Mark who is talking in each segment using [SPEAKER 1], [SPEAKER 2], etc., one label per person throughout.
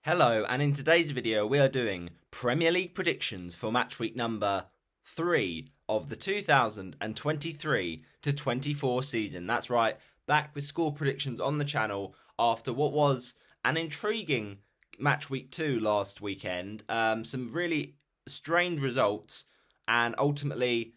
[SPEAKER 1] Hello, and in today's video we are doing Premier League predictions for match week number 3 of the 2023 to 24 season. That's right, back with score predictions on the channel after what was an intriguing match week 2 last weekend. Some really strange results, and ultimately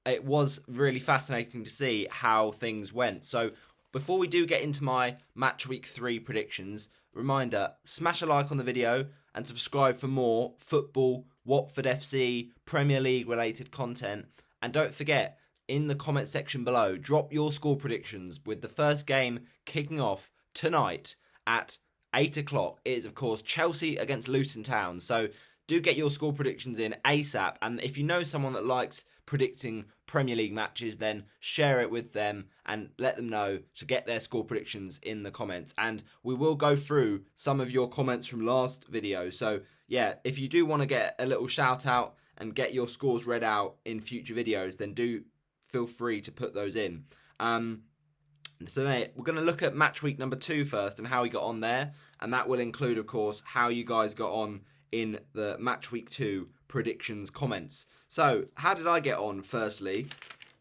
[SPEAKER 1] it was really fascinating to see how things went. So before we do get into my match week 3 predictions, reminder, smash a like on the video and subscribe for more football, Watford FC, Premier League related content. And don't forget, in the comment section below, drop your score predictions with the first game kicking off tonight at 8 o'clock. It is, of course, Chelsea against Luton Town. So do get your score predictions in ASAP. And if you know someone that likes predicting Premier League matches, then share it with them and let them know to get their score predictions in the comments. And we will go through some of your comments from last video. So yeah, if you do want to get a little shout out and get your scores read out in future videos, then do feel free to put those in. So mate, we're going to look at match week number 2 first and how we got on there. And that will include, of course, how you guys got on in the match week 2 predictions comments. So how did I get on? Firstly,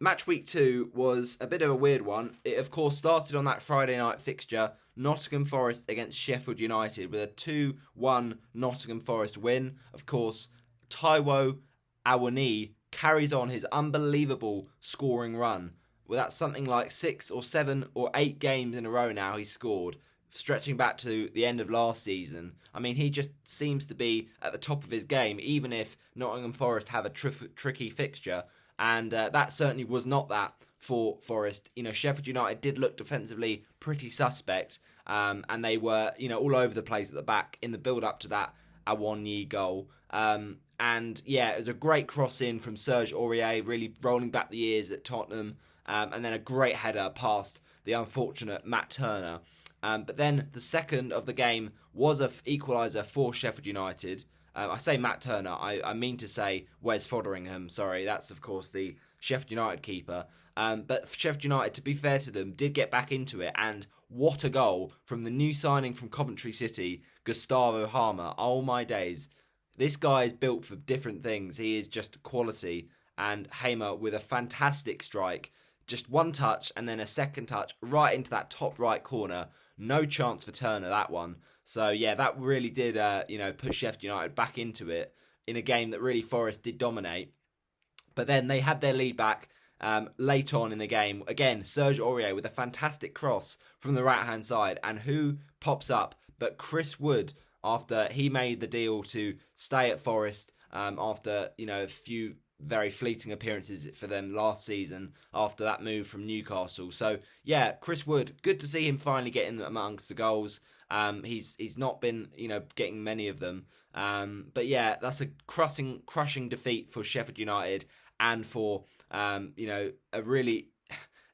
[SPEAKER 1] match week 2 was a bit of a weird one. It of course started on that Friday night fixture, Nottingham Forest against Sheffield United, with a 2-1 Nottingham Forest win. Of course, Taiwo Awoniyi carries on his unbelievable scoring run. Well, that's something like 6 or 7 or 8 games in a row now he's scored, stretching back to the end of last season. I mean, he just seems to be at the top of his game, even if Nottingham Forest have a tricky fixture. And that certainly was not that for Forest. You know, Sheffield United did look defensively pretty suspect, and they were, all over the place at the back in the build-up to that Awoniyi goal. And yeah, it was a great cross in from Serge Aurier, really rolling back the ears at Tottenham, and then a great header past the unfortunate Matt Turner. But then the second of the game was an equaliser for Sheffield United. I say Matt Turner, I mean to say Wes Foderingham. Sorry, that's of course the Sheffield United keeper. But Sheffield United, to be fair to them, did get back into it. And what a goal from the new signing from Coventry City, Gustavo Hamer. Oh my days. This guy is built for different things. He is just quality. And Hamer with a fantastic strike. Just one touch and then a second touch right into that top right corner. No chance for Turner, that one. So yeah, that really did, put Sheffield United back into it in a game that really Forest did dominate. But then they had their lead back late on in the game. Again, Serge Aurier with a fantastic cross from the right-hand side. And who pops up but Chris Wood, after he made the deal to stay at Forest after, a few very fleeting appearances for them last season after that move from Newcastle. So yeah, Chris Wood, good to see him finally getting amongst the goals. He's not been, getting many of them. But yeah, that's a crushing defeat for Sheffield United and for, a really,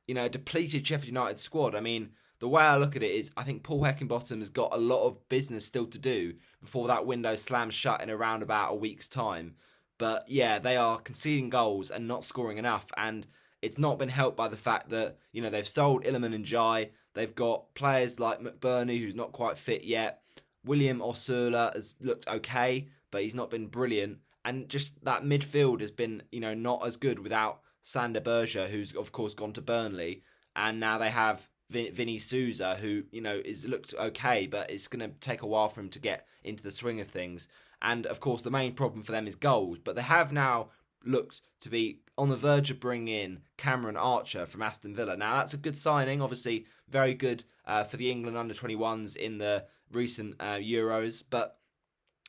[SPEAKER 1] depleted Sheffield United squad. I mean, the way I look at it is I think Paul Heckingbottom has got a lot of business still to do before that window slams shut in around about a week's time. But yeah, they are conceding goals and not scoring enough. And it's not been helped by the fact that, they've sold Iliman and Jai. They've got players like McBurney, who's not quite fit yet. William Osula has looked okay, but he's not been brilliant. And just that midfield has been, not as good without Sander Berger, who's of course gone to Burnley. And now they have Vinny Souza, who, is looked okay, but it's going to take a while for him to get into the swing of things. And, of course, the main problem for them is goals. But they have now looked to be on the verge of bringing in Cameron Archer from Aston Villa. Now, that's a good signing. Obviously, very good for the England under-21s in the recent Euros. But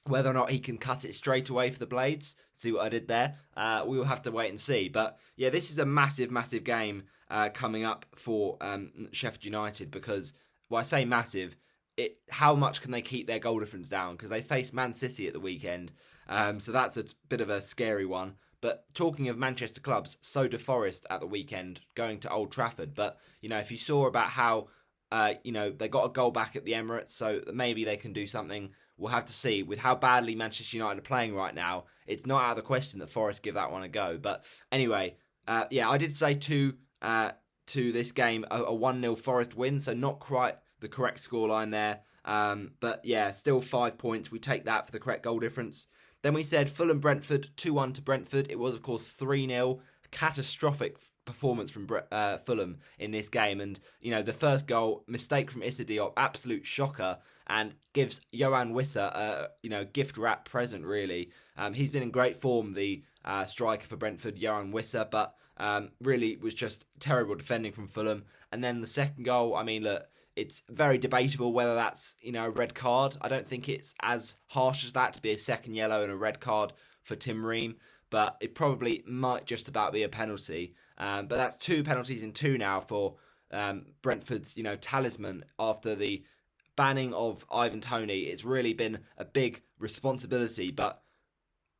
[SPEAKER 1] whether or not he can cut it straight away for the Blades, see what I did there, we will have to wait and see. But, yeah, this is a massive, massive game coming up for Sheffield United because, well, I say massive, how much can they keep their goal difference down? Because they face Man City at the weekend. So that's a bit of a scary one. But talking of Manchester clubs, so do Forest at the weekend, going to Old Trafford. But, if you saw about how, they got a goal back at the Emirates, so maybe they can do something. We'll have to see. With how badly Manchester United are playing right now, it's not out of the question that Forest give that one a go. But anyway, I did say to this game, a 1-0 Forest win, so not quite the correct scoreline there. But yeah, still 5 points. We take that for the correct goal difference. Then we said Fulham-Brentford, 2-1 to Brentford. It was, of course, 3-0. Catastrophic performance from Fulham in this game. And, the first goal, mistake from Issa Diop, absolute shocker, and gives Yohan Wissa a, gift wrap present, really. He's been in great form, the striker for Brentford, Yohan Wissa, but really was just terrible defending from Fulham. And then the second goal, look, it's very debatable whether that's, a red card. I don't think it's as harsh as that to be a second yellow and a red card for Tim Ream, but it probably might just about be a penalty. But that's 2 penalties in 2 now for Brentford's, talisman after the banning of Ivan Toney. It's really been a big responsibility, but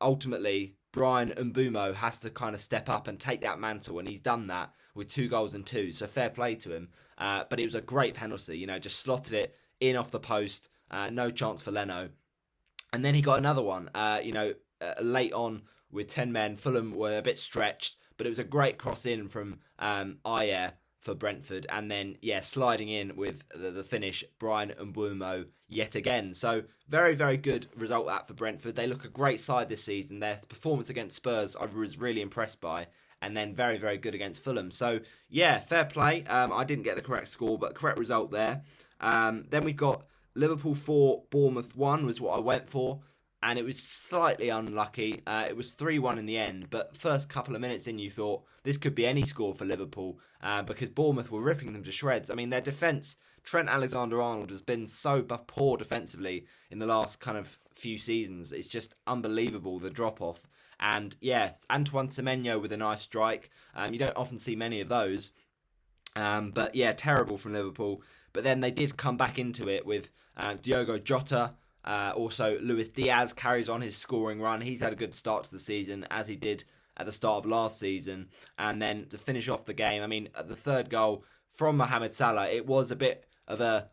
[SPEAKER 1] ultimately Brian Mbumo has to kind of step up and take that mantle, and he's done that with 2 goals and 2, so fair play to him. But it was a great penalty, just slotted it in off the post, no chance for Leno. And then he got another one, late on with 10 men. Fulham were a bit stretched, but it was a great cross in from Ayer for Brentford, and then sliding in with the finish, Brian Mbumo yet again. So very, very good result that for Brentford. They look a great side this season. Their performance against Spurs I was really impressed by, and then very, very good against Fulham. So fair play. I didn't get the correct score, but correct result there. Then we've got Liverpool 4, Bournemouth 1 was what I went for. And it was slightly unlucky. It was 3-1 in the end, but the first couple of minutes in, you thought this could be any score for Liverpool because Bournemouth were ripping them to shreds. Their defence, Trent Alexander-Arnold has been so poor defensively in the last kind of few seasons. It's just unbelievable, the drop-off. And Antoine Semenyo with a nice strike. You don't often see many of those. But terrible from Liverpool. But then they did come back into it with Diogo Jota. Also, Luis Diaz carries on his scoring run. He's had a good start to the season, as he did at the start of last season. And then to finish off the game, the third goal from Mohamed Salah, it was a bit of a,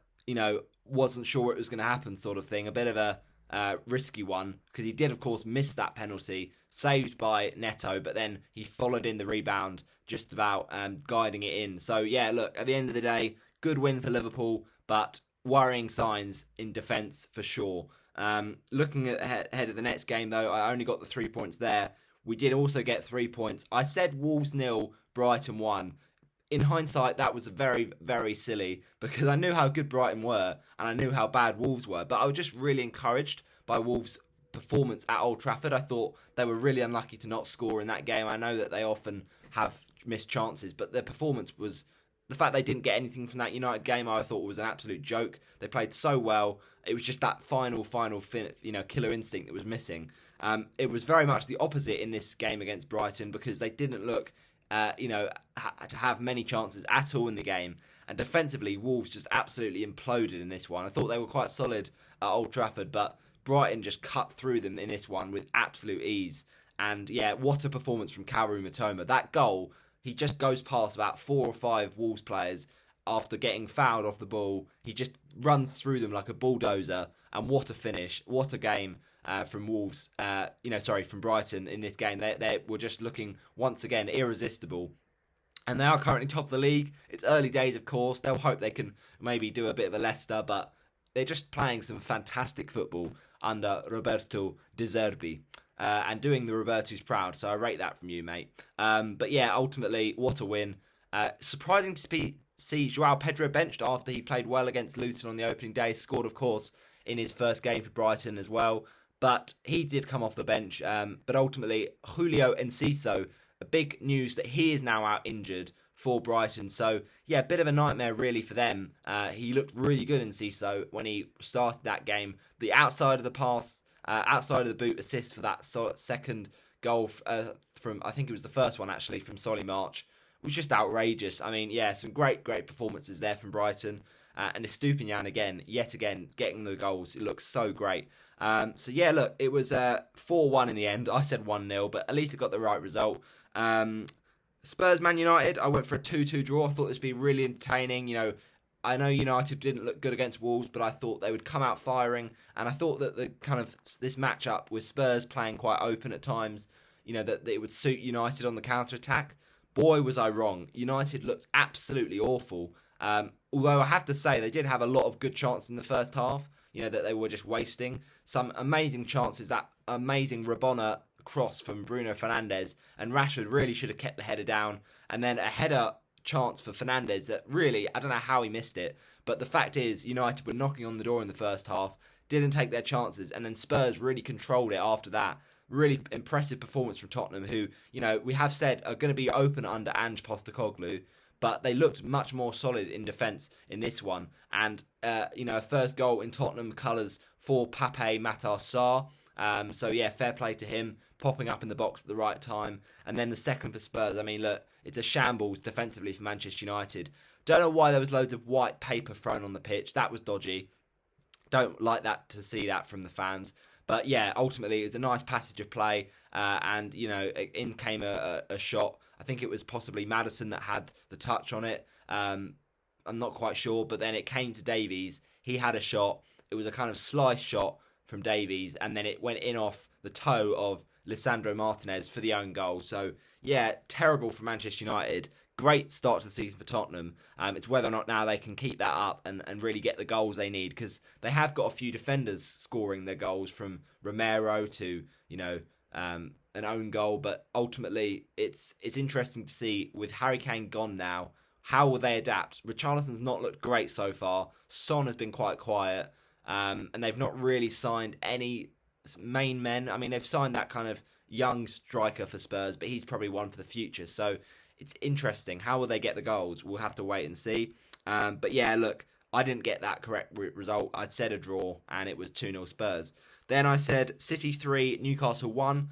[SPEAKER 1] wasn't sure it was going to happen sort of thing. A bit of a risky one, because he did, of course, miss that penalty, saved by Neto, but then he followed in the rebound, just about guiding it in. So, look, at the end of the day, good win for Liverpool, but worrying signs in defence for sure. Looking ahead of the next game, though, I only got the 3 points there. We did also get 3 points. I said Wolves 0, Brighton 1. In hindsight, that was very, very silly because I knew how good Brighton were and I knew how bad Wolves were. But I was just really encouraged by Wolves' performance at Old Trafford. I thought they were really unlucky to not score in that game. I know that they often have missed chances, but their performance was... The fact they didn't get anything from that United game, I thought was an absolute joke. They played so well. It was just that final, killer instinct that was missing. It was very much the opposite in this game against Brighton because they didn't look, to have many chances at all in the game. And defensively, Wolves just absolutely imploded in this one. I thought they were quite solid at Old Trafford, but Brighton just cut through them in this one with absolute ease. And what a performance from Kaoru Mitoma. That goal... He just goes past about 4 or 5 Wolves players after getting fouled off the ball. He just runs through them like a bulldozer. And what a finish. What a game from Wolves. From Brighton in this game. They were just looking, once again, irresistible. And they are currently top of the league. It's early days, of course. They'll hope they can maybe do a bit of a Leicester. But they're just playing some fantastic football under Roberto De Zerbi. And doing the Roberto's proud, so I rate that from you, mate. But ultimately, what a win. Surprising to see Joao Pedro benched after he played well against Luton on the opening day. Scored, of course, in his first game for Brighton as well. But he did come off the bench. But ultimately, Julio Enciso, a big news that he is now out injured for Brighton. So, a bit of a nightmare really for them. He looked really good, Enciso, when he started that game. The outside of the pass... outside of the boot assist for that second goal from, I think it was the first one actually, from Solly March, was just outrageous. Some great performances there from Brighton. And Estupiñán yet again, getting the goals. It looks so great. Look, it was 4-1 in the end. I said 1-0, but at least it got the right result. Spurs Man United, I went for a 2-2 draw. I thought this would be really entertaining. I know United didn't look good against Wolves, but I thought they would come out firing, and I thought that the kind of this matchup with Spurs playing quite open at times, that it would suit United on the counter attack. Boy, was I wrong. United looked absolutely awful. Although I have to say, they did have a lot of good chances in the first half, that they were just wasting. Some amazing chances, that amazing Rabona cross from Bruno Fernandes, and Rashford really should have kept the header down. And then a header chance for Fernandes that really, I don't know how he missed it, but the fact is, United were knocking on the door in the first half, didn't take their chances, and then Spurs really controlled it after that. Really impressive performance from Tottenham, who, we have said are going to be open under Ange Postecoglou, but they looked much more solid in defence in this one. And, a first goal in Tottenham colours for Pape Matar Sarr. So, yeah, fair play to him, popping up in the box at the right time. And then the second for Spurs. I mean, look, it's a shambles defensively for Manchester United. Don't know why there was loads of white paper thrown on the pitch. That was dodgy. Don't like that to see that from the fans. But, yeah, ultimately, it was a nice passage of play. And, in came a shot. I think it was possibly Maddison that had the touch on it. I'm not quite sure. But then it came to Davies. He had a shot. It was a kind of slice shot from Davies. And then it went in off the toe of Lisandro Martinez for the own goal. So, yeah, terrible for Manchester United. Great start to the season for Tottenham. It's whether or not now they can keep that up and really get the goals they need, because they have got a few defenders scoring their goals, from Romero to, an own goal. But ultimately, it's interesting to see, with Harry Kane gone now, how will they adapt? Richarlison's not looked great so far. Son has been quite quiet. And they've not really signed any main men. I mean, they've signed that kind of young striker for Spurs, but he's probably one for the future. So it's interesting. How will they get the goals? We'll have to wait and see. But yeah, look, I didn't get that correct result. I'd said a draw, and it was 2-0 Spurs. Then I said City 3, Newcastle 1.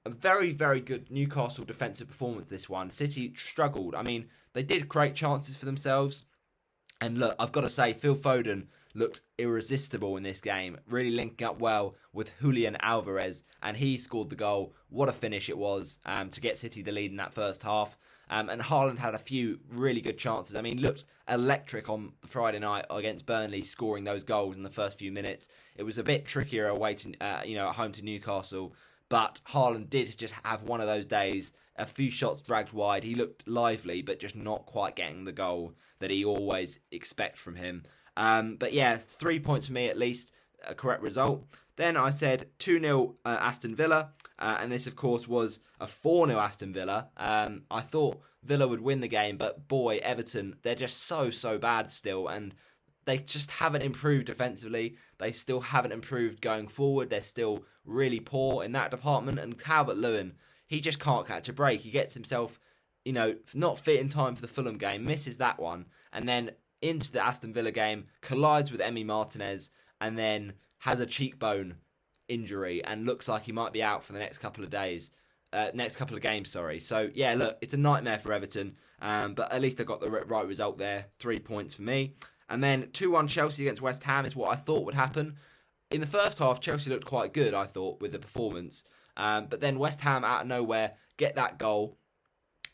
[SPEAKER 1] A very, very good Newcastle defensive performance, this one. City struggled. I mean, they did create chances for themselves. And look, I've got to say, Phil Foden looked irresistible in this game, really linking up well with Julian Alvarez, and he scored the goal. What a finish it was to get City the lead in that first half. And Haaland had a few really good chances. I mean, looked electric on Friday night against Burnley, scoring those goals in the first few minutes. It was a bit trickier away to, at home to Newcastle, but Haaland did just have one of those days. A few shots dragged wide. He looked lively, but just not quite getting the goal that he always expects from him. But yeah, 3 points for me at least, a correct result. Then I said 2-0 Aston Villa, and this of course was a 4-0 Aston Villa. I thought Villa would win the game, but boy, Everton, they're just so bad still, and they just haven't improved defensively. They still haven't improved going forward. They're still really poor in that department, and Calvert-Lewin, he just can't catch a break. He gets himself, not fit in time for the Fulham game, misses that one, and then into the Aston Villa game, collides with Emi Martinez, and then has a cheekbone injury and looks like he might be out for the next couple of games. So yeah, look, it's a nightmare for Everton, but at least I got the right result there. 3 points for me. And then 2-1 Chelsea against West Ham is what I thought would happen. In the first half, Chelsea looked quite good, I thought, with the performance. But then West Ham, out of nowhere, get that goal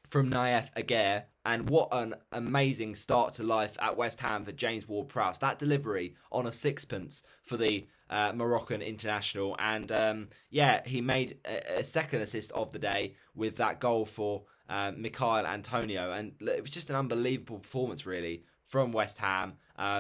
[SPEAKER 1] from Naeth Aguirre. And what an amazing start to life at West Ham for James Ward-Prowse. That delivery on a sixpence for the Moroccan international. And he made a second assist of the day with that goal for Michail Antonio. And it was just an unbelievable performance, really, from West Ham.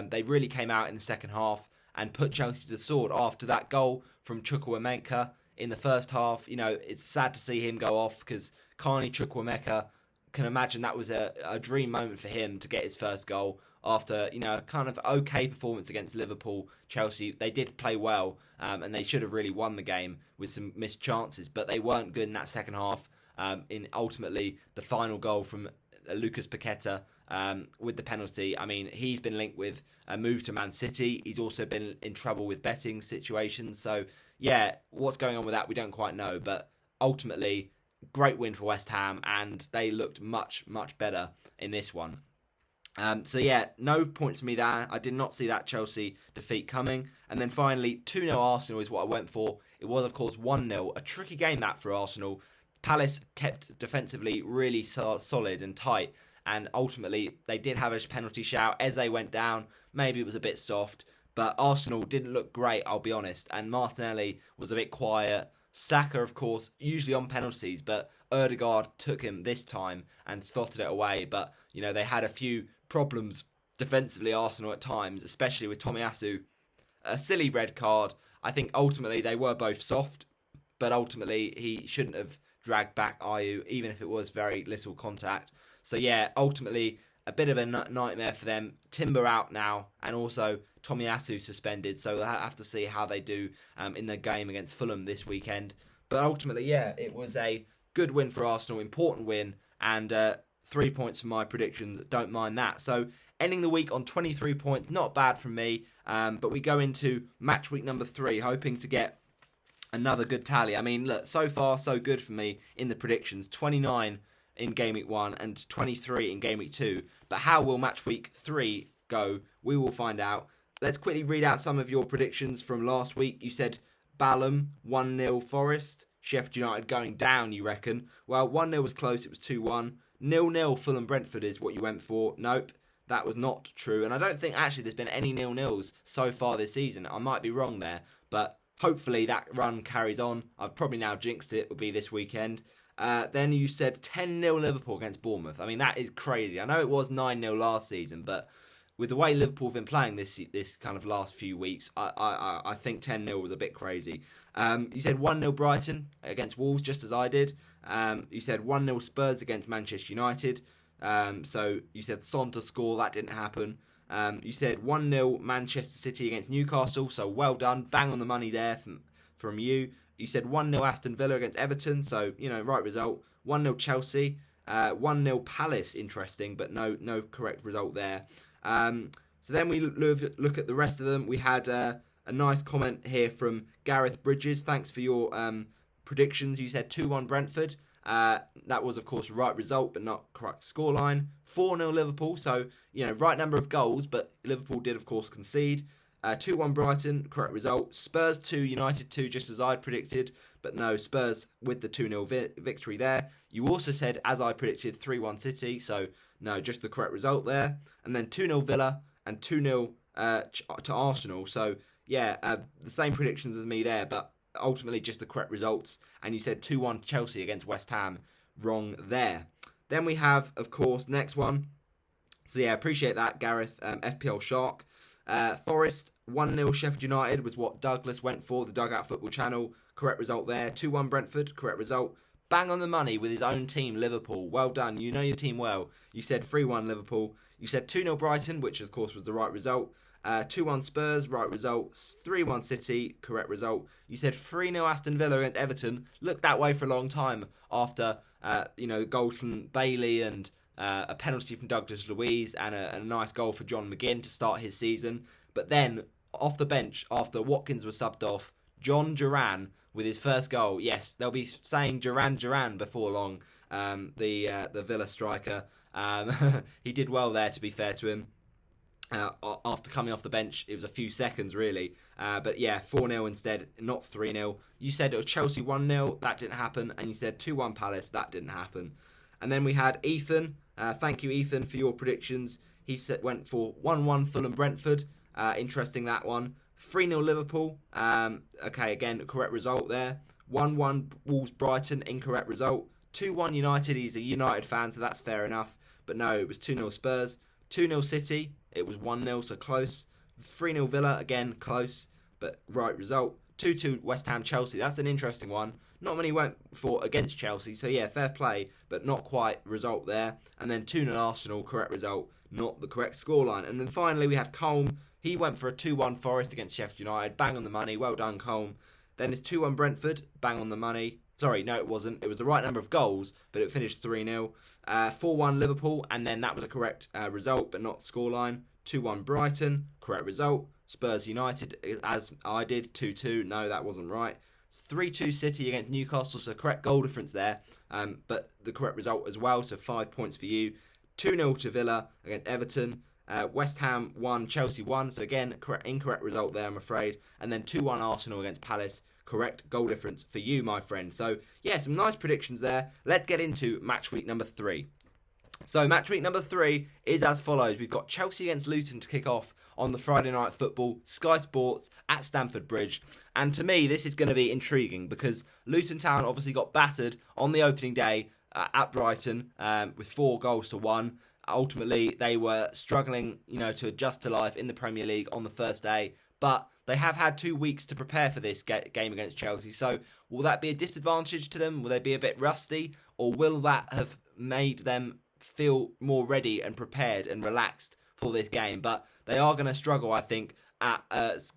[SPEAKER 1] They really came out in the second half and put Chelsea to the sword after that goal from Chukwuemeka in the first half. It's sad to see him go off, because Carney Chukwuemeka, can imagine that was a dream moment for him to get his first goal after, a kind of okay performance against Liverpool. Chelsea, they did play well, and they should have really won the game with some missed chances, but they weren't good in that second half. In ultimately the final goal from Lucas Paqueta with the penalty. I mean, he's been linked with a move to Man City. He's also been in trouble with betting situations. So yeah, what's going on with that, we don't quite know, but ultimately, great win for West Ham, and they looked much better in this one. So yeah, no points for me there. I did not see that Chelsea defeat coming. And then finally, 2-0 Arsenal is what I went for. It was, of course, 1-0. A tricky game that for Arsenal. Palace kept defensively really solid and tight, and ultimately they did have a penalty shout. Eze went down. Maybe it was a bit soft, but Arsenal didn't look great, I'll be honest. And Martinelli was a bit quiet. Saka, of course, usually on penalties, but Ødegaard took him this time and slotted it away. But, they had a few problems defensively, Arsenal at times, especially with Tomiyasu. A silly red card. I think ultimately they were both soft, but ultimately he shouldn't have dragged back Ayew, even if it was very little contact. So yeah, ultimately a bit of a nightmare for them. Timber out now, and also Tomiyasu suspended, so we'll have to see how they do in the game against Fulham this weekend. But ultimately, yeah, it was a good win for Arsenal, important win, and 3 points for my predictions. Don't mind that. So ending the week on 23 points, not bad from me. But we go into match week number 3, hoping to get another good tally. I mean, look, so far so good for me in the predictions. 29 in game week 1 and 23 in game week 2. But how will match week 3 go? We will find out. Let's quickly read out some of your predictions from last week. You said Ballum 1-0 Forest. Sheffield United going down, you reckon? Well, 1-0 was close. It was 2-1. 0-0 Fulham Brentford is what you went for. Nope, that was not true. And I don't think actually there's been any 0-0s so far this season. I might be wrong there, but hopefully that run carries on. I've probably now jinxed it. It will be this weekend. Then you said 10-0 Liverpool against Bournemouth. I mean, that is crazy. I know it was 9-0 last season, but with the way Liverpool have been playing this kind of last few weeks, I think 10-0 was a bit crazy. You said 1-0 Brighton against Wolves, just as I did. You said 1-0 Spurs against Manchester United. So you said Son to score. That didn't happen. You said 1-0 Manchester City against Newcastle. So well done. Bang on the money there from you. You said 1-0 Aston Villa against Everton. So, right result. 1-0 Chelsea. 1-0 Palace. Interesting, but no correct result there. So then we look at the rest of them. We had a nice comment here from Gareth Bridges. Thanks for your predictions. You said 2-1 Brentford. That was, of course, the right result, but not correct scoreline. 4-0 Liverpool. So, right number of goals, but Liverpool did, of course, concede. 2-1 Brighton, correct result. Spurs 2, United 2, just as I predicted. But no, Spurs with the 2-0 victory there. You also said, as I predicted, 3-1 City. So, no, just the correct result there. And then 2-0 Villa and 2-0 to Arsenal. So, yeah, the same predictions as me there, but ultimately just the correct results. And you said 2-1 Chelsea against West Ham. Wrong there. Then we have, of course, next one. So, yeah, appreciate that, Gareth. FPL Shark. Forest 1-0 Sheffield United was what Douglas went for, the Dugout Football Channel. Correct result there. 2-1 Brentford, correct result. Bang on the money with his own team, Liverpool. Well done. You know your team well. You said 3-1 Liverpool. You said 2-0 Brighton, which of course was the right result. 2-1 Spurs, right result. 3-1 City, correct result. You said 3-0 Aston Villa against Everton. Looked that way for a long time after, goals from Bailey and a penalty from Douglas Luiz and a nice goal for John McGinn to start his season. But then, off the bench, after Watkins was subbed off, John Duran with his first goal. Yes, they'll be saying Duran before long, the Villa striker. He did well there, to be fair to him. After coming off the bench, it was a few seconds, really. But yeah, 4-0 instead, not 3-0. You said it was Chelsea 1-0. That didn't happen. And you said 2-1 Palace. That didn't happen. And then we had Ethan. Thank you, Ethan, for your predictions. He went for 1-1 Fulham Brentford. Interesting, that one. 3-0 Liverpool. Okay, again, correct result there. 1-1 Wolves Brighton, incorrect result. 2-1 United. He's a United fan, so that's fair enough. But no, it was 2-0 Spurs. 2-0 City. It was 1-0, so close. 3-0 Villa, again, close, but right result. 2-2 West Ham Chelsea. That's an interesting one. Not many went for against Chelsea, so yeah, fair play, but not quite result there. And then 2-0 Arsenal, correct result, not the correct scoreline. And then finally we had Colm. He went for a 2-1 Forest against Sheffield United. Bang on the money. Well done, Colm. Then it's 2-1 Brentford. Bang on the money. Sorry, no, it wasn't. It was the right number of goals, but it finished 3-0. 4-1 Liverpool, and then that was a correct result, but not scoreline. 2-1 Brighton, correct result. Spurs United, as I did, 2-2. No, that wasn't right. 3-2 City against Newcastle, so correct goal difference there, but the correct result as well, so 5 points for you. 2-0 to Villa against Everton. West Ham 1, Chelsea 1, so again, incorrect result there, I'm afraid. And then 2-1 Arsenal against Palace. Correct goal difference for you, my friend. So, yeah, some nice predictions there. Let's get into match week number 3. So, match week number 3 is as follows. We've got Chelsea against Luton to kick off on the Friday Night Football, Sky Sports at Stamford Bridge. And to me, this is going to be intriguing because Luton Town obviously got battered on the opening day at Brighton with 4-1. Ultimately, they were struggling, to adjust to life in the Premier League on the first day, but they have had 2 weeks to prepare for this game against Chelsea. So will that be a disadvantage to them? Will they be a bit rusty? Or will that have made them feel more ready and prepared and relaxed for this game? But they are going to struggle, I think, at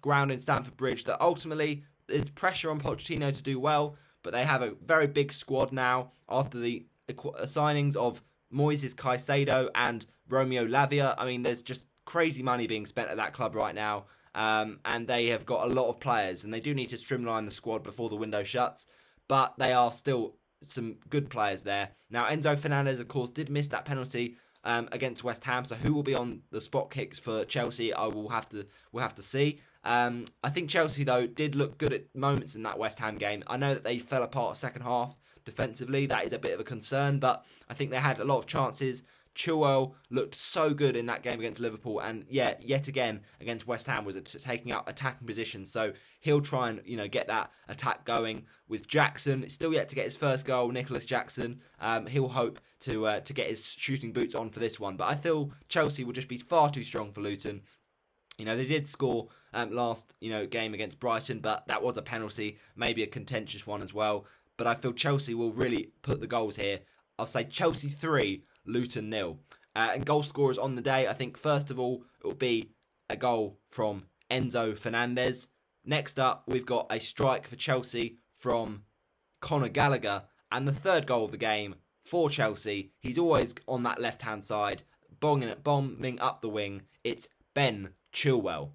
[SPEAKER 1] ground in Stamford Bridge that ultimately there's pressure on Pochettino to do well, but they have a very big squad now after the signings of Moises Caicedo and Romeo Lavia. I mean, there's just crazy money being spent at that club right now, and they have got a lot of players, and they do need to streamline the squad before the window shuts, but they are still some good players there. Now, Enzo Fernandez, of course, did miss that penalty against West Ham, so who will be on the spot kicks for Chelsea, we'll have to see. I think Chelsea, though, did look good at moments in that West Ham game. I know that they fell apart second half defensively. That is a bit of a concern, but I think they had a lot of chances. Chilwell looked so good in that game against Liverpool, and yet again against West Ham was taking up attacking positions. So he'll try and get that attack going. With Jackson, it's still yet to get his first goal. Nicholas Jackson, he'll hope to get his shooting boots on for this one. But I feel Chelsea will just be far too strong for Luton. They did score last game against Brighton, but that was a penalty, maybe a contentious one as well. But I feel Chelsea will really put the goals here. I'll say Chelsea 3, Luton 0. And goal scorers on the day, I think first of all, it will be a goal from Enzo Fernandez. Next up, we've got a strike for Chelsea from Conor Gallagher. And the third goal of the game for Chelsea, he's always on that left-hand side, bombing up the wing. It's Ben Chilwell.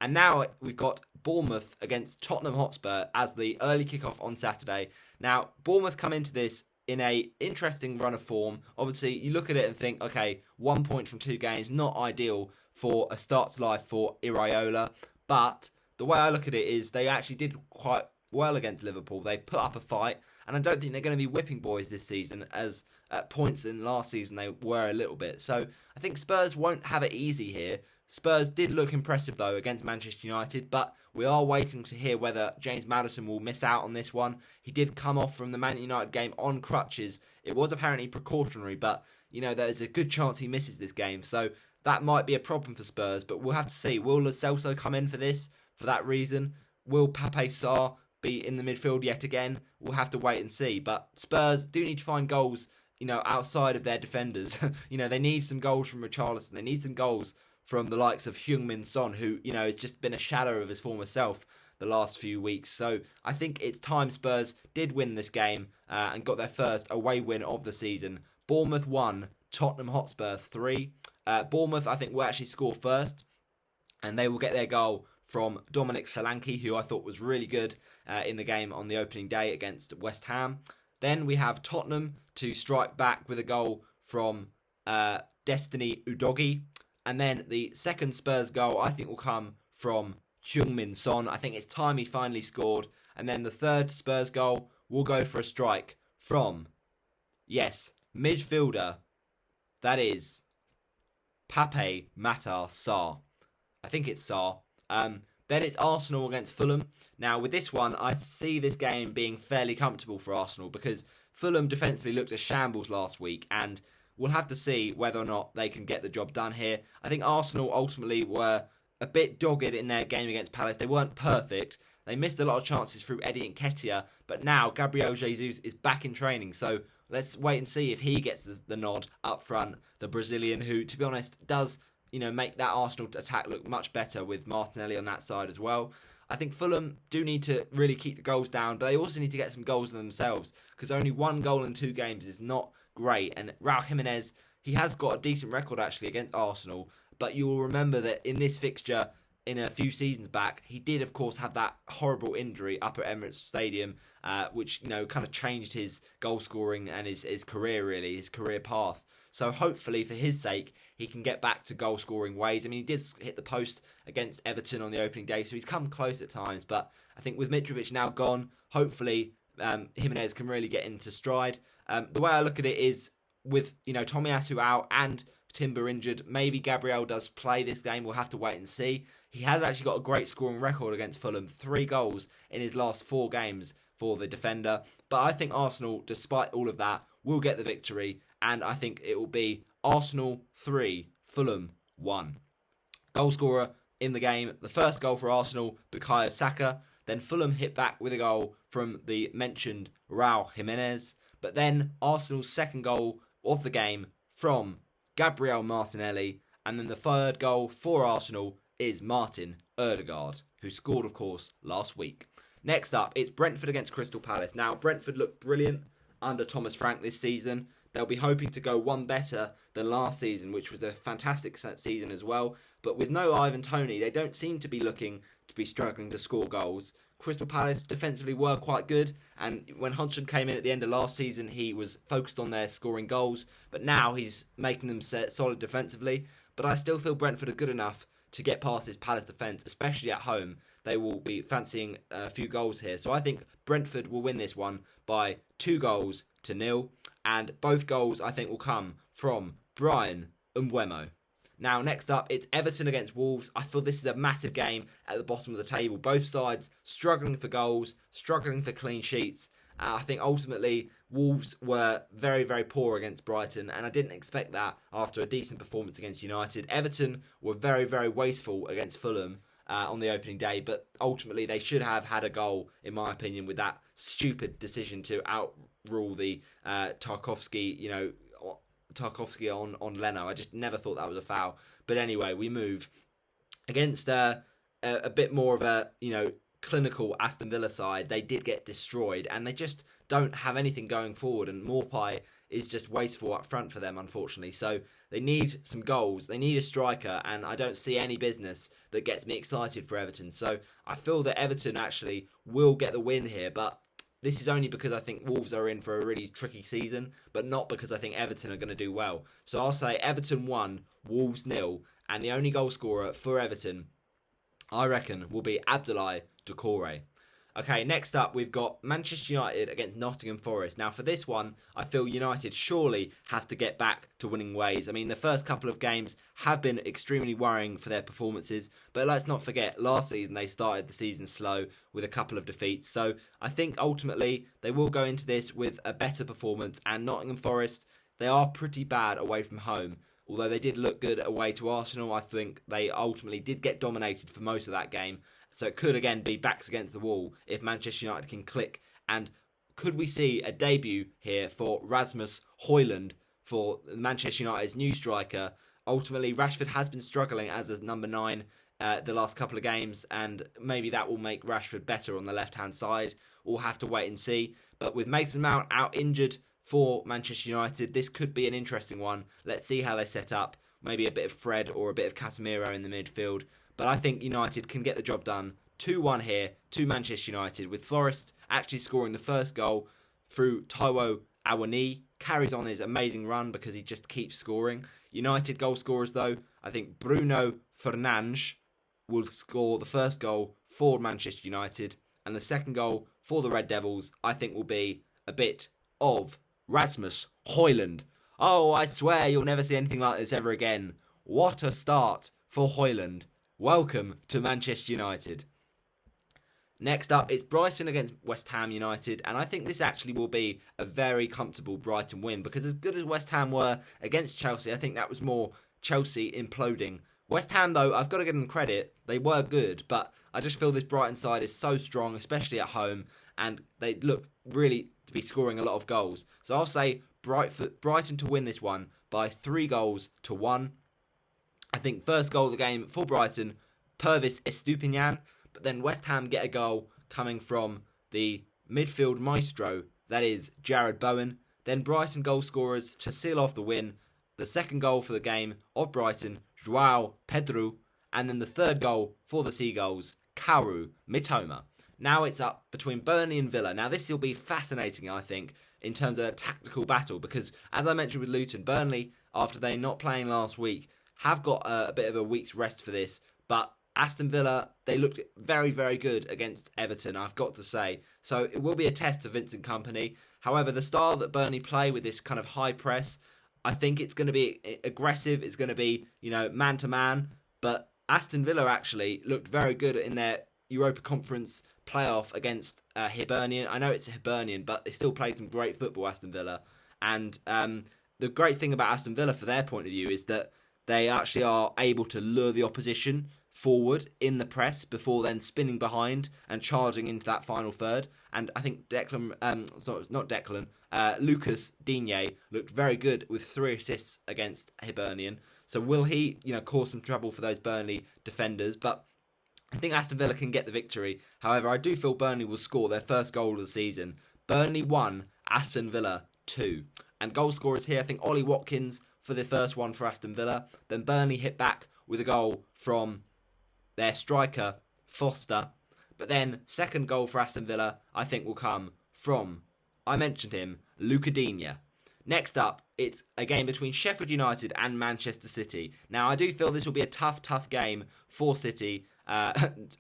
[SPEAKER 1] And now we've got Bournemouth against Tottenham Hotspur as the early kickoff on Saturday. Now, Bournemouth come into this in a interesting run of form. Obviously, you look at it and think, okay, 1 point from 2 games, not ideal for a start to life for Iraola. But the way I look at it is they actually did quite well against Liverpool. They put up a fight, and I don't think they're going to be whipping boys this season, as at points in last season they were a little bit. So I think Spurs won't have it easy here. Spurs did look impressive, though, against Manchester United, but we are waiting to hear whether James Maddison will miss out on this one. He did come off from the Man United game on crutches. It was apparently precautionary, but, there's a good chance he misses this game, so that might be a problem for Spurs, but we'll have to see. Will Lo Celso come in for this, for that reason? Will Pape Sarr be in the midfield yet again? We'll have to wait and see, but Spurs do need to find goals, outside of their defenders. They need some goals from Richarlison. They need some goals from the likes of Heung-min Son, who, has just been a shadow of his former self the last few weeks. So I think it's time Spurs did win this game and got their first away win of the season. Bournemouth 1, Tottenham Hotspur 3. Bournemouth, I think, will actually score first, and they will get their goal from Dominic Solanke, who I thought was really good in the game on the opening day against West Ham. Then we have Tottenham to strike back with a goal from Destiny Udogie. And then the second Spurs goal, I think, will come from Heung-min Son. I think it's time he finally scored. And then the third Spurs goal will go for a strike from, midfielder. That is Pape Matar Sarr. I think it's Sarr. Then it's Arsenal against Fulham. Now, with this one, I see this game being fairly comfortable for Arsenal because Fulham defensively looked a shambles last week, and we'll have to see whether or not they can get the job done here. I think Arsenal ultimately were a bit dogged in their game against Palace. They weren't perfect. They missed a lot of chances through Eddie Nketiah, but now Gabriel Jesus is back in training, so let's wait and see if he gets the nod up front. The Brazilian, who, to be honest, does make that Arsenal attack look much better with Martinelli on that side as well. I think Fulham do need to really keep the goals down, but they also need to get some goals themselves, because only 1 goal in 2 games is not great. And Raul Jimenez, he has got a decent record actually against Arsenal, but you will remember that in this fixture in a few seasons back, he did of course have that horrible injury up at Emirates Stadium, which kind of changed his goal scoring and his career, really, his career path. So hopefully for his sake, he can get back to goal scoring ways. I mean, he did hit the post against Everton on the opening day, so he's come close at times, but I think with Mitrovic now gone, hopefully Jimenez can really get into stride. The way I look at it is with Tomiyasu out and Timber injured, maybe Gabriel does play this game. We'll have to wait and see. He has actually got a great scoring record against Fulham, 3 goals in his last 4 games for the defender. But I think Arsenal, despite all of that, will get the victory, and I think it will be Arsenal 3, Fulham 1. Goal scorer in the game, the first goal for Arsenal, Bukayo Saka. Then Fulham hit back with a goal from the mentioned Raul Jimenez. But then Arsenal's second goal of the game from Gabriel Martinelli. And then the third goal for Arsenal is Martin Ødegaard, who scored, of course, last week. Next up, it's Brentford against Crystal Palace. Now, Brentford looked brilliant under Thomas Frank this season. They'll be hoping to go one better than last season, which was a fantastic season as well. But with no Ivan Toney, they don't seem to be looking to be struggling to score goals. Crystal Palace defensively were quite good, and when Hodgson came in at the end of last season, he was focused on their scoring goals, but now he's making them solid defensively. But I still feel Brentford are good enough to get past this Palace defence, especially at home. They will be fancying a few goals here. So I think Brentford will win this one by 2-0, and both goals I think will come from Brian Mbeumo. Now, next up, it's Everton against Wolves. I feel this is a massive game at the bottom of the table. Both sides struggling for goals, struggling for clean sheets. I think ultimately Wolves were very, very poor against Brighton, and I didn't expect that after a decent performance against United. Everton were very, very wasteful against Fulham on the opening day, but ultimately they should have had a goal, in my opinion, with that stupid decision to outrule the Tarkowski on Leno. I just never thought that was a foul. But anyway, we move against a bit more of a clinical Aston Villa side. They did get destroyed, and they just don't have anything going forward. And Maupay is just wasteful up front for them, unfortunately. So they need some goals. They need a striker, and I don't see any business that gets me excited for Everton. So I feel that Everton actually will get the win here, but this is only because I think Wolves are in for a really tricky season, but not because I think Everton are going to do well. So I'll say Everton 1, Wolves 0, and the only goal scorer for Everton, I reckon, will be Abdoulaye Doucouré. Okay, next up, we've got Manchester United against Nottingham Forest. Now, for this one, I feel United surely have to get back to winning ways. I mean, the first couple of games have been extremely worrying for their performances, but let's not forget, last season they started the season slow with a couple of defeats. So I think ultimately they will go into this with a better performance, and Nottingham Forest, they are pretty bad away from home. Although they did look good away to Arsenal, I think they ultimately did get dominated for most of that game. So it could again be backs against the wall if Manchester United can click. And could we see a debut here for Rasmus Højlund for Manchester United's new striker? Ultimately, Rashford has been struggling as a number 9 the last couple of games, and maybe that will make Rashford better on the left-hand side. We'll have to wait and see. But with Mason Mount out injured for Manchester United, this could be an interesting one. Let's see how they set up. Maybe a bit of Fred or a bit of Casemiro in the midfield. But I think United can get the job done. 2-1 here to Manchester United, with Forest actually scoring the first goal through Taiwo Awoniyi. Carries on his amazing run because he just keeps scoring. United goal scorers, though, I think Bruno Fernandes will score the first goal for Manchester United. And the second goal for the Red Devils, I think, will be a bit of Rasmus Højlund. Oh, I swear you'll never see anything like this ever again. What a start for Højlund. Welcome to Manchester United. Next up, it's Brighton against West Ham United, and I think this actually will be a very comfortable Brighton win, because as good as West Ham were against Chelsea, I think that was more Chelsea imploding. West Ham, though, I've got to give them credit. They were good, but I just feel this Brighton side is so strong, especially at home, and they look really to be scoring a lot of goals. So I'll say Brighton to win this one by 3-1. I think first goal of the game for Brighton, Pervis Estupiñán, but then West Ham get a goal coming from the midfield maestro, that is Jared Bowen. Then Brighton goal scorers to seal off the win. The second goal for the game of Brighton, João Pedro, and then the third goal for the Seagulls, Kaoru Mitoma. Now it's up between Burnley and Villa. Now this will be fascinating, I think, in terms of a tactical battle, because as I mentioned with Luton, Burnley, after they not playing last week, have got a bit of a week's rest for this, but Aston Villa, they looked very, very good against Everton, I've got to say. So it will be a test of Vincent Kompany. However, the style that Burnley play with this kind of high press, I think it's going to be aggressive, it's going to be, man-to-man, but Aston Villa actually looked very good in their Europa Conference playoff against Hibernian. I know it's Hibernian, but they still played some great football, Aston Villa. And the great thing about Aston Villa, for their point of view, is that they actually are able to lure the opposition forward in the press before then spinning behind and charging into that final third. And I think Lucas Digne looked very good with 3 assists against Hibernian. So will he, cause some trouble for those Burnley defenders? But I think Aston Villa can get the victory. However, I do feel Burnley will score their first goal of the season. Burnley 1, Aston Villa 2. And goal scorers here, I think Ollie Watkins for the first one for Aston Villa. Then Burnley hit back with a goal from their striker, Foster. But then, second goal for Aston Villa, I think will come from, I mentioned him, Lucas Digne. Next up, it's a game between Sheffield United and Manchester City. Now, I do feel this will be a tough game for City.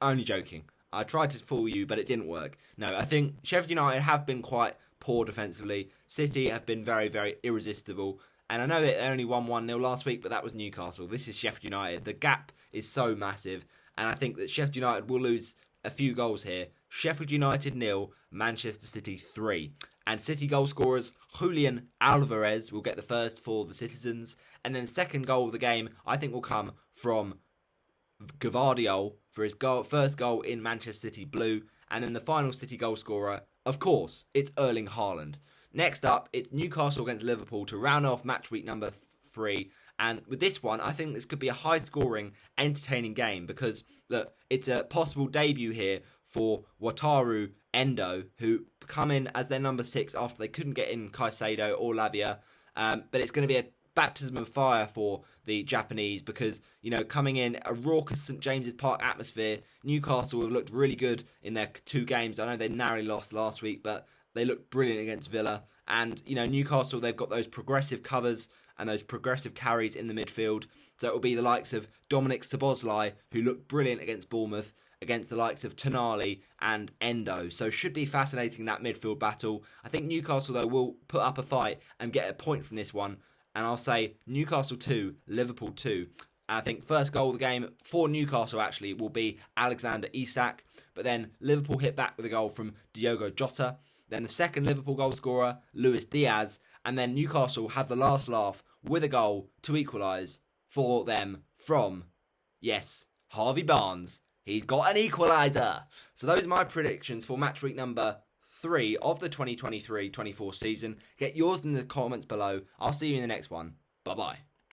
[SPEAKER 1] Only joking. I tried to fool you, but it didn't work. No, I think Sheffield United have been quite poor defensively. City have been very, very irresistible. And I know they only won 1-0 last week, but that was Newcastle. This is Sheffield United. The gap is so massive. And I think that Sheffield United will lose a few goals here. Sheffield United 0, Manchester City 3. And City goal scorers, Julian Alvarez will get the first for the Citizens. And then second goal of the game, I think will come from Gvardiol for his first goal in Manchester City blue. And then the final City goal scorer, of course, it's Erling Haaland. Next up, it's Newcastle against Liverpool to round off match week number 3. And with this one, I think this could be a high-scoring, entertaining game because, look, it's a possible debut here for Wataru Endo, who come in as their number 6 after they couldn't get in Caicedo or Lavia. But it's going to be a baptism of fire for the Japanese because, coming in a raucous St James's Park atmosphere, Newcastle have looked really good in their 2 games. I know they narrowly lost last week, but they looked brilliant against Villa. And, Newcastle, they've got those progressive covers and those progressive carries in the midfield. So it will be the likes of Dominic Szoboszlai, who looked brilliant against Bournemouth, against the likes of Tonali and Endo. So should be fascinating, that midfield battle. I think Newcastle, though, will put up a fight and get a point from this one. And I'll say Newcastle 2, Liverpool 2. I think first goal of the game for Newcastle, actually, will be Alexander Isak. But then Liverpool hit back with a goal from Diogo Jota. Then the second Liverpool goal scorer, Luis Diaz. And then Newcastle have the last laugh with a goal to equalise for them from, yes, Harvey Barnes. He's got an equaliser. So those are my predictions for match week number 3 of the 2023-24 season. Get yours in the comments below. I'll see you in the next one. Bye-bye.